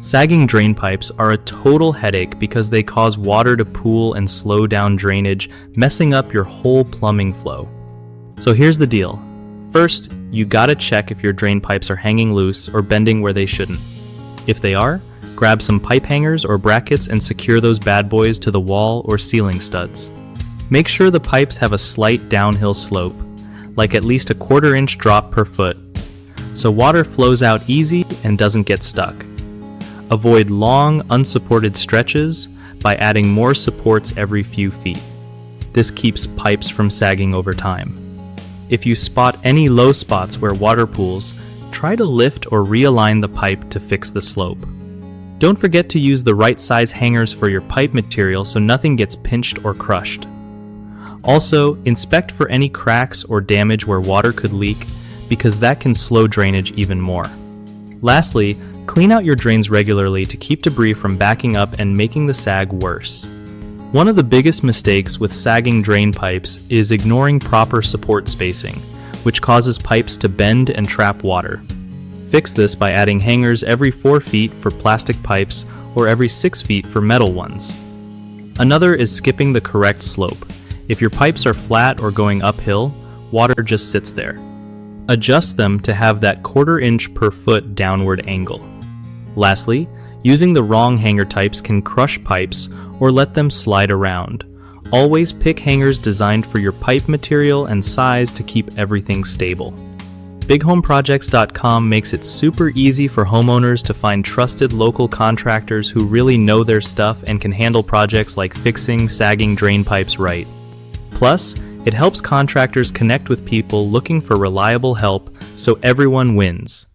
Sagging drain pipes are a total headache because they cause water to pool and slow down drainage, messing up your whole plumbing flow. So here's the deal. First, you gotta check if your drain pipes are hanging loose or bending where they shouldn't. If they are, grab some pipe hangers or brackets and secure those bad boys to the wall or ceiling studs. Make sure the pipes have a slight downhill slope, like at least a 1/4 inch drop per foot, so water flows out easy and doesn't get stuck. Avoid long, unsupported stretches by adding more supports every few feet. This keeps pipes from sagging over time. If you spot any low spots where water pools, try to lift or realign the pipe to fix the slope. Don't forget to use the right size hangers for your pipe material so nothing gets pinched or crushed. Also, inspect for any cracks or damage where water could leak, because that can slow drainage even more. Lastly, clean out your drains regularly to keep debris from backing up and making the sag worse. One of the biggest mistakes with sagging drain pipes is ignoring proper support spacing, which causes pipes to bend and trap water. Fix this by adding hangers every 4 feet for plastic pipes or every 6 feet for metal ones. Another is skipping the correct slope. If your pipes are flat or going uphill, water just sits there. Adjust them to have that 1/4 inch per foot downward angle. Lastly, using the wrong hanger types can crush pipes or let them slide around. Always pick hangers designed for your pipe material and size to keep everything stable. BigHomeProjects.com makes it super easy for homeowners to find trusted local contractors who really know their stuff and can handle projects like fixing sagging drain pipes right. Plus, it helps contractors connect with people looking for reliable help so everyone wins.